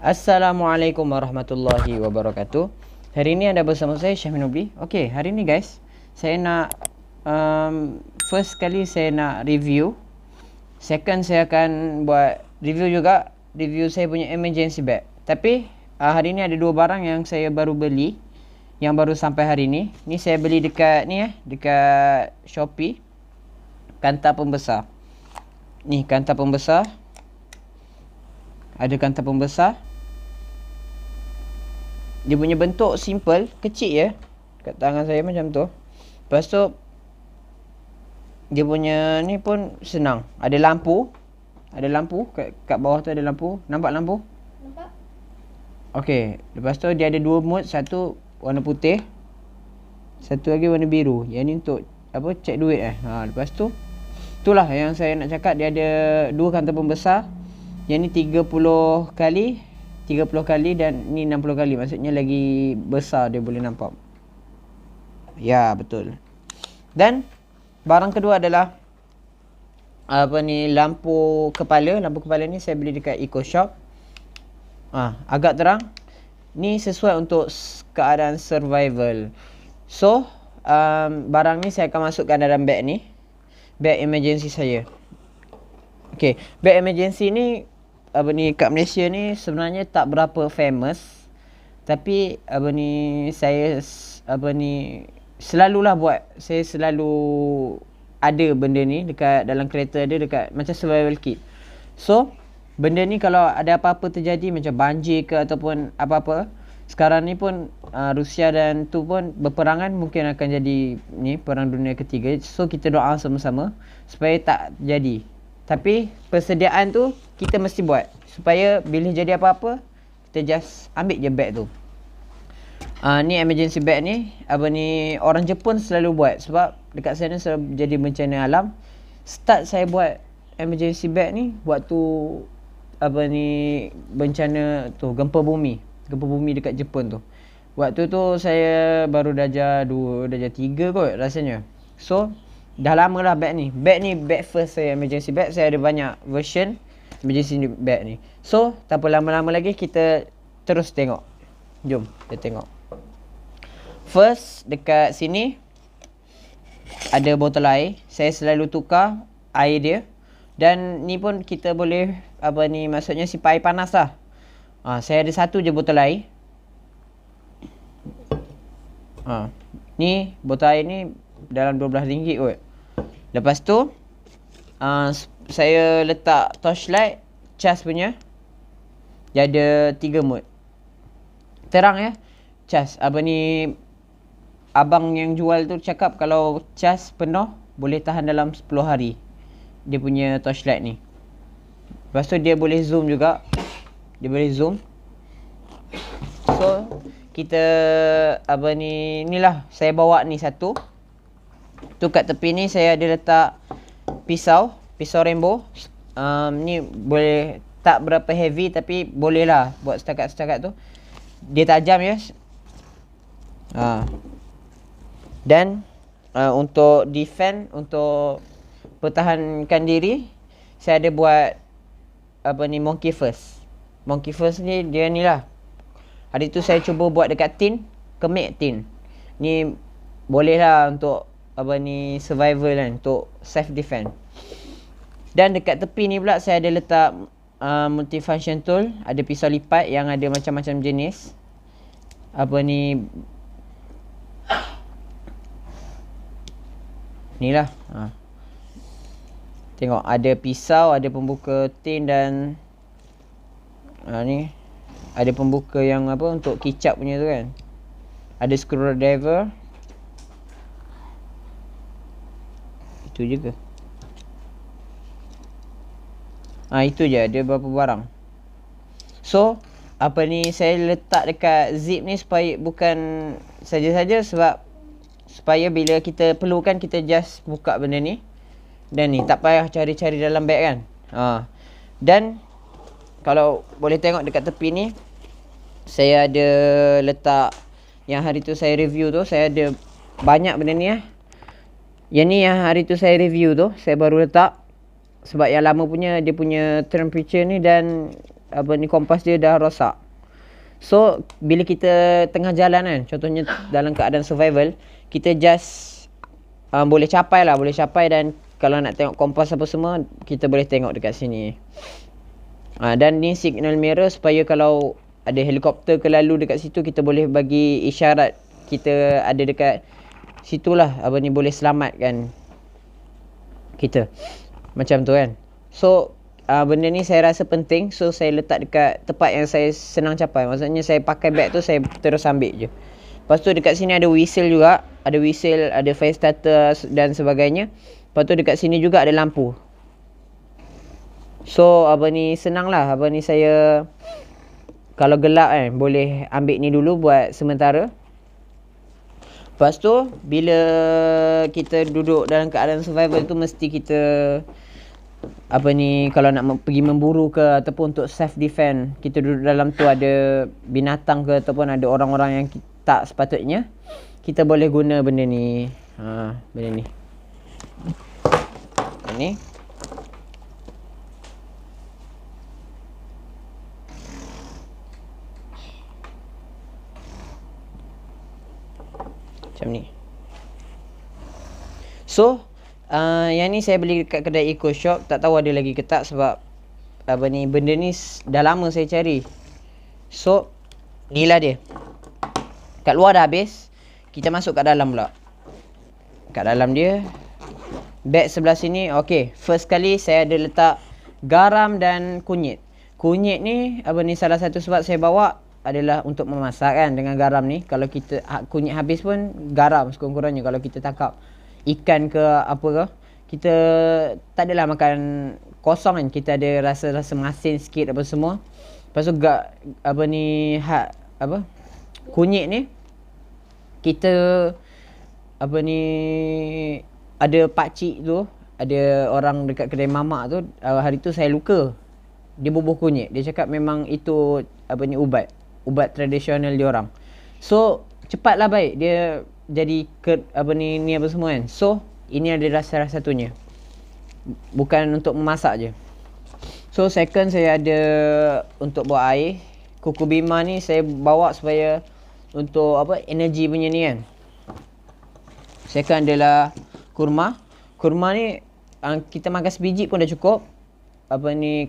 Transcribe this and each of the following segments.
Assalamualaikum warahmatullahi wabarakatuh. Hari ini anda bersama saya Syah Minobli. Okey, hari ini guys, saya nak first kali saya nak review. Second saya akan buat review juga, review saya punya emergency bag. Tapi hari ini ada dua barang yang saya baru beli, yang baru sampai hari ini. Ni saya beli dekat ni dekat Shopee. Kantar pembesar. Ni kantar pembesar. Ada kantar pembesar. Dia punya bentuk simple, kecil je. Kat tangan saya macam tu. Lepas tu dia punya ni pun senang. Ada lampu. Ada lampu kat bawah tu ada lampu. Nampak lampu? Nampak? Okey, lepas tu dia ada dua mode, satu warna putih, satu lagi warna biru. Yang ni untuk apa? Cek duit lepas tu itulah yang saya nak cakap, dia ada dua kantar pembesar. Yang ni 30 kali dan ni 60 kali. Maksudnya lagi besar dia boleh nampak. Ya, betul. Dan barang kedua adalah lampu kepala. Lampu kepala ni saya beli dekat Eco Shop. Agak terang. Ni sesuai untuk keadaan survival. So, barang ni saya akan masukkan dalam beg ni. Beg emergency saya. Okey, beg emergency ni kat Malaysia ni sebenarnya tak berapa famous. Tapi saya selalulah buat. Saya selalu ada benda ni dekat dalam kereta, ada dekat macam survival kit. So, benda ni kalau ada apa-apa terjadi macam banjir ke ataupun apa-apa, sekarang ni pun Rusia dan tu pun berperangan, mungkin akan jadi ni perang dunia ketiga. So kita doa sama-sama supaya tak jadi. Tapi persediaan tu kita mesti buat supaya bila jadi apa-apa kita just ambil je bag tu. Ni emergency bag ni orang Jepun selalu buat sebab dekat sana selalu jadi bencana alam. Start saya buat emergency bag ni waktu bencana tu gempa bumi dekat Jepun tu. Waktu tu saya baru darjah 2, darjah 3 kot rasanya. So dah lama lah bag ni. Bag ni bag first saya, emergency bag. Saya ada banyak version emergency bag ni. So tak apa lama-lama lagi, kita terus tengok. Jom kita tengok. First dekat sini ada botol air. Saya selalu tukar air dia. Dan ni pun kita boleh maksudnya simpan air panas lah. Saya ada satu je botol air. Ni botol air ni dalam RM12 kot. Lepas tu saya letak torchlight cas punya. Dia ada 3 mode. Terang ya. Cas abang yang jual tu cakap kalau cas penuh boleh tahan dalam 10 hari. Dia punya torchlight ni. Lepas tu dia boleh zoom juga. Dia boleh zoom. So kita inilah saya bawa ni satu. Tu kat tepi ni saya ada letak pisau rainbow. Ni boleh tak berapa heavy tapi boleh lah buat setakat-setakat tu. Dia tajam ya. Dan untuk defend, untuk pertahankan diri, saya ada buat monkey first. Monkey first ni dia ni lah. Hari tu saya cuba buat dekat tin, kemik tin. Ni boleh lah untuk survival kan, untuk self defense. Dan dekat tepi ni pula saya ada letak multifunction tool. Ada pisau lipat yang ada macam-macam jenis. Ni lah. Tengok ada pisau, ada pembuka tin dan ni ada pembuka yang untuk kicap punya tu kan. Ada screwdriver. Itu je ke? Itu je, ada beberapa barang. So saya letak dekat zip ni supaya bukan saja-saja, sebab supaya bila kita perlukan kita just buka benda ni. Dan ni tak payah cari-cari dalam beg kan. Dan kalau boleh tengok dekat tepi ni, saya ada letak yang hari tu saya review tu. Saya ada banyak benda ni Yang ni yang hari tu saya review tu, saya baru letak. Sebab yang lama punya dia punya temperature ni dan kompas dia dah rosak. So bila kita tengah jalan kan, contohnya dalam keadaan survival, kita just boleh capai dan kalau nak tengok kompas apa semua, kita boleh tengok dekat sini. Dan ni signal mirror supaya kalau ada helikopter ke lalu dekat situ, kita boleh bagi isyarat kita ada dekat situlah, boleh selamatkan kita. Macam tu kan. So benda ni saya rasa penting. So saya letak dekat tempat yang saya senang capai. Maksudnya saya pakai beg tu, saya terus ambil je. Lepas tu dekat sini ada whistle juga. Ada whistle, ada fire starter dan sebagainya. Lepas tu dekat sini juga ada lampu. So senang lah. Saya kalau gelap kan, boleh ambil ni dulu buat sementara. Lepas tu bila kita duduk dalam keadaan survival tu, mesti kita kalau nak pergi memburu ke ataupun untuk self defense, kita duduk dalam tu ada binatang ke ataupun ada orang-orang yang tak sepatutnya, kita boleh guna benda ni. Benda ni. Ni. Macam ni. So yang ni saya beli dekat kedai Eco Shop. Tak tahu ada lagi ke tak, sebab benda ni dah lama saya cari. So inilah dia. Kat luar dah habis, kita masuk kat dalam pula. Kat dalam dia, beg sebelah sini. Okay, first kali saya ada letak garam dan kunyit. Kunyit ni salah satu sebab saya bawa adalah untuk memasak kan, dengan garam ni. Kalau kita kunyit habis pun, garam sekurang-kurangnya. Kalau kita tangkap ikan ke apa ke, kita tak adalah makan kosong kan, kita ada rasa-rasa masin sikit apa semua. Lepas tu kunyit ni kita ada pakcik tu, ada orang dekat kedai mamak tu, hari tu saya luka, dia bubuh kunyit. Dia cakap memang itu ubat tradisional dia orang. So cepatlah baik dia jadi apa semua kan. So ini adalah salah satunya, bukan untuk memasak je. So second, saya ada untuk buat air. Kuku bima ni saya bawa supaya untuk energi punya ni kan. Second adalah kurma. Kurma ni kita makan sebiji pun dah cukup.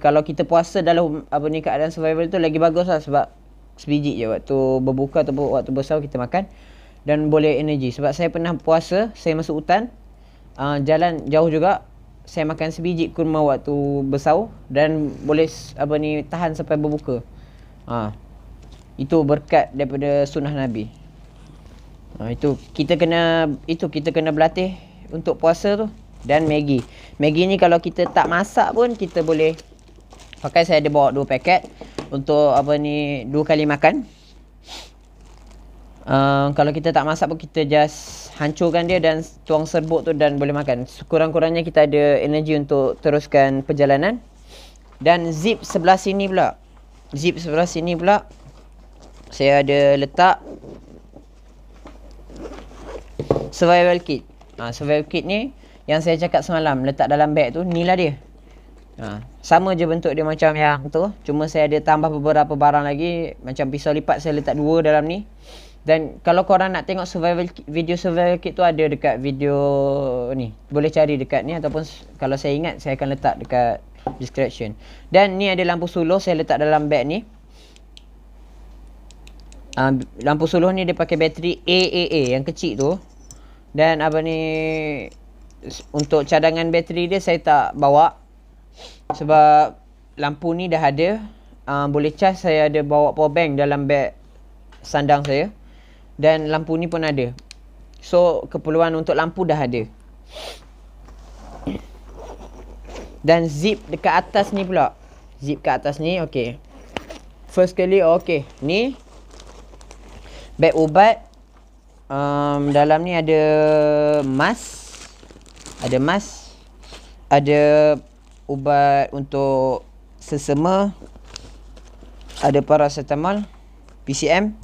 Kalau kita puasa dalam keadaan survival tu lagi bagus lah, sebab sebiji je waktu berbuka atau waktu bersahur kita makan, dan boleh energi. Sebab saya pernah puasa, saya masuk hutan, jalan jauh juga, saya makan sebiji kurma waktu bersahur dan boleh tahan sampai berbuka. Itu berkat daripada sunnah Nabi. Itu kita kena berlatih untuk puasa tu. Dan Maggi ni kalau kita tak masak pun kita boleh pakai. Saya ada bawa 2 paket untuk 2 kali makan. Kalau kita tak masak pun, kita just hancurkan dia dan tuang serbuk tu dan boleh makan. Sekurang-kurangnya kita ada energi untuk teruskan perjalanan. Dan zip sebelah sini pula, saya ada letak survival kit. Survival kit ni yang saya cakap semalam, letak dalam beg tu, ni lah dia. Sama je bentuk dia macam yang tu, cuma saya ada tambah beberapa barang lagi. Macam pisau lipat saya letak 2 dalam ni. Dan kalau korang nak tengok video survival kit tu, ada dekat video ni, boleh cari dekat ni, ataupun kalau saya ingat saya akan letak dekat description. Dan ni ada lampu suluh saya letak dalam beg ni. Lampu suluh ni dia pakai bateri AAA yang kecil tu. Dan untuk cadangan bateri dia saya tak bawa, sebab lampu ni dah ada. Boleh charge. Saya ada bawa power bank dalam beg sandang saya, dan lampu ni pun ada. So keperluan untuk lampu dah ada. Dan zip dekat atas ni pula. Zip kat atas ni, okey. First kali, okey. Ni beg ubat. Dalam ni ada mask. Ada ubat untuk sesama. Ada paracetamol, PCM.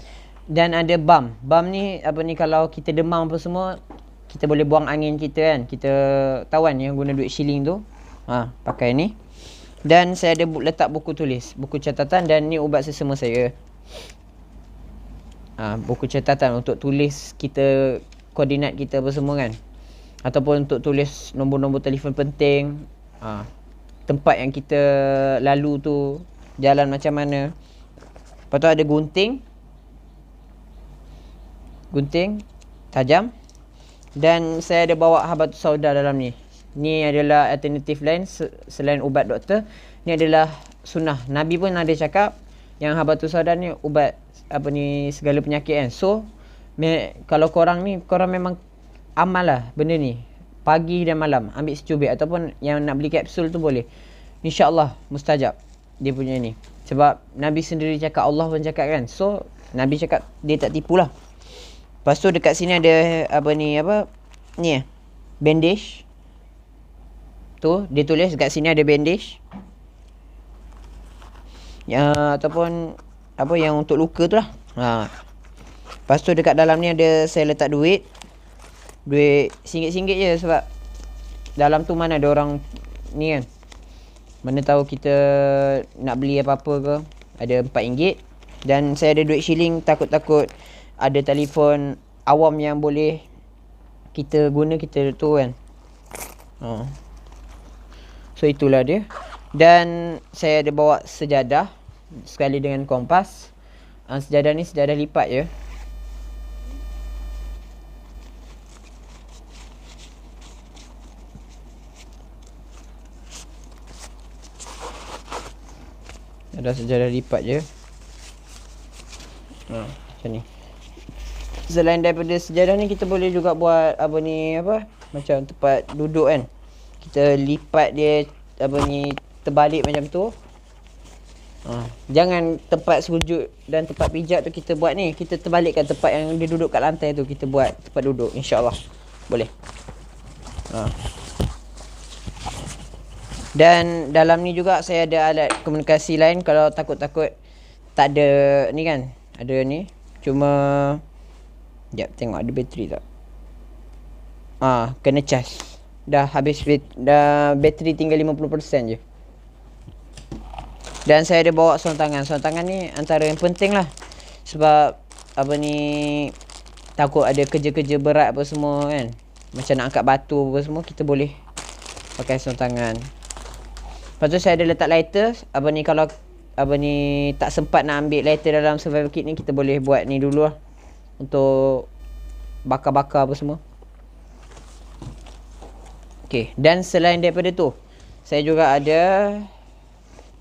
Dan ada balm. Balm ni kalau kita demam apa semua, kita boleh buang angin kita kan. Kita tahu kan yang guna duit shilling tu. Pakai ni. Dan saya ada letak buku tulis, buku catatan, dan ni ubat sesama saya. Buku catatan untuk tulis kita, koordinat kita apa semua kan. Ataupun untuk tulis nombor-nombor telefon penting, tempat yang kita lalu tu, jalan macam mana. Lepas tu ada gunting tajam. Dan saya ada bawa habatus sauda dalam ni. Ni adalah alternatif lain selain ubat doktor. Ni adalah sunnah. Nabi pun ada cakap yang habatus sauda ni ubat segala penyakit kan. So kalau korang memang amal lah benda ni, pagi dan malam ambil secubit, ataupun yang nak beli kapsul tu boleh, InsyaAllah mustajab dia punya ni. Sebab Nabi sendiri cakap, Allah pun cakap kan. So Nabi cakap dia tak tipu lah. Lepas tu dekat sini ada bandage tu, dia tulis dekat sini ada bandage ataupun yang untuk luka tu lah. Lepas tu dekat dalam ni ada, saya letak duit RM1 je, sebab dalam tu mana ada orang ni kan, mana tahu kita nak beli apa-apa ke. Ada RM4. Dan saya ada duit shilling, takut-takut ada telefon awam yang boleh kita guna, kita tu kan. So itulah dia. Dan saya ada bawa sejadah sekali dengan kompas. Sejadah ni sejadah lipat je. Ada sejadah lipat je. Macam ni. Selain daripada sejadah ni, kita boleh juga buat macam tempat duduk kan. Kita lipat dia terbalik macam tu. Jangan tempat sujud dan tempat pijak tu kita buat ni, kita terbalikkan tempat yang dia duduk kat lantai tu, kita buat tempat duduk, insyaAllah boleh. Dan dalam ni juga saya ada alat komunikasi lain. Kalau takut-takut tak ada ni kan, ada ni, cuma sekejap tengok ada bateri tak. Kena charge. Dah habis, dah bateri tinggal 50% je. Dan saya ada bawa sarung tangan. Sarung tangan ni antara yang penting lah. Sebab takut ada kerja-kerja berat apa semua kan, macam nak angkat batu apa semua, kita boleh pakai sarung tangan. Lepas tu saya ada letak lighter. Kalau tak sempat nak ambil lighter dalam survival kit ni, kita boleh buat ni dulu lah, untuk bakar-bakar apa semua. Dan selain daripada tu, saya juga ada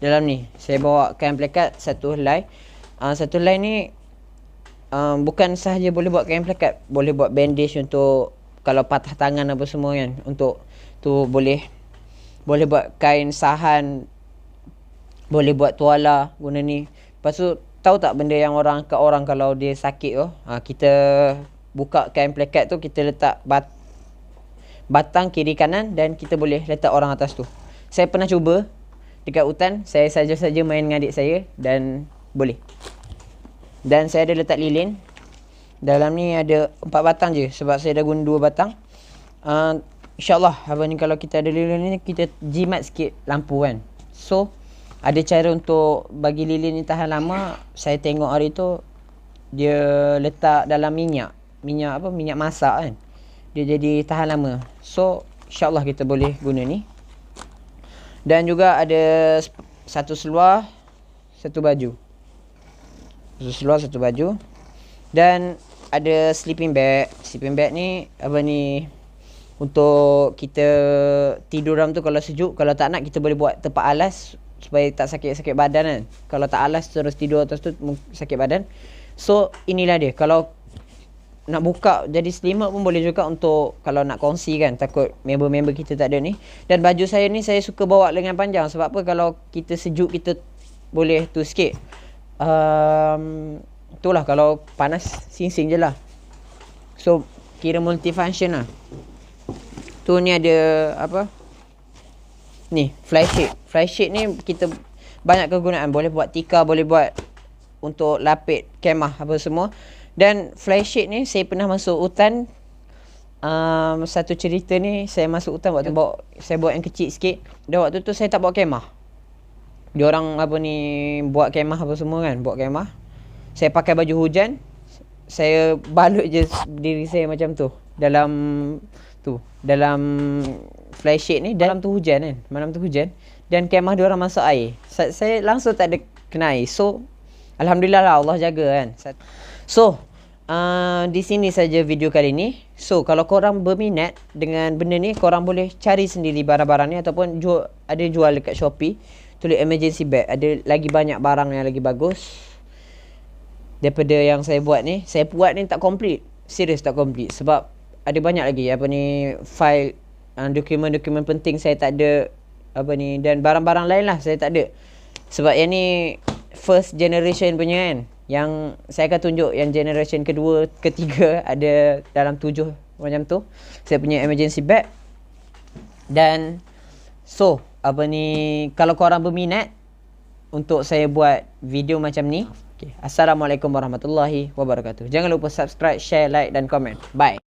dalam ni, saya bawa kain plekat satu helai. Satu helai ni bukan sahaja boleh buat kain plekat, boleh buat bandage untuk kalau patah tangan apa semua kan. Untuk tu boleh buat kain sahan, boleh buat tuala guna ni. Lepas tu tahu tak benda yang orang angkat orang kalau dia sakit tu, kita buka kain plekat tu, kita letak batang kiri kanan, dan kita boleh letak orang atas tu. Saya pernah cuba dekat hutan, saya saja-saja main dengan adik saya dan boleh. Dan saya ada letak lilin. Dalam ni ada 4 batang je, sebab saya dah guna 2 batang. InsyaAllah kalau kita ada lilin ni, kita jimat sikit lampu kan. So ada cara untuk bagi lilin ni tahan lama. Saya tengok hari tu dia letak dalam minyak masak kan, dia jadi tahan lama. So InsyaAllah kita boleh guna ni. Dan juga ada satu seluar, satu baju. Dan ada sleeping bag. Sleeping bag ni untuk kita tidur dalam tu kalau sejuk. Kalau tak nak, kita boleh buat tempat alas supaya tak sakit-sakit badan kan. Kalau tak alas terus tidur atas tu, sakit badan. So inilah dia. Kalau nak buka jadi selimut pun boleh juga, untuk kalau nak kongsi kan, takut member-member kita tak ada ni. Dan baju saya ni saya suka bawa lengan panjang. Sebab apa, kalau kita sejuk, kita boleh tu sikit. Itulah, kalau panas sing-sing je lah. So kira multifunction lah. Tu ni ada ni flashshade ni kita banyak kegunaan. Boleh buat tikar, boleh buat untuk lapik kemah apa semua. Dan flashshade ni saya pernah masuk hutan. Satu cerita ni, saya masuk hutan waktu saya bawa yang kecil sikit. Dan waktu tu saya tak bawa kemah. diorang apa ni buat kemah apa semua kan, buat kemah. Saya pakai baju hujan, saya balut je diri saya macam tu dalam flashshade ni. Dalam tu hujan kan, malam tu hujan, dan kemah diorang masuk air. Saya langsung tak ada kena air. So alhamdulillah lah, Allah jaga kan. So di sini saja video kali ni. So kalau korang berminat dengan benda ni, korang boleh cari sendiri barang-barang ni, ataupun ada jual dekat Shopee, tulis emergency bag. Ada lagi banyak barang yang lagi bagus daripada yang saya buat ni. Saya buat ni tak complete, serius tak complete, sebab ada banyak lagi apa ni file, dokumen-dokumen penting saya tak ada apa ni, dan barang-barang lain lah saya tak ada. Sebab yang ni first generation punya kan. Yang saya akan tunjuk yang generation kedua, ketiga, ada dalam 7 macam tu. Saya punya emergency bag. Dan so apa ni, kalau korang berminat untuk saya buat video macam ni, okay. Assalamualaikum warahmatullahi wabarakatuh. Jangan lupa subscribe, share, like dan komen. Bye.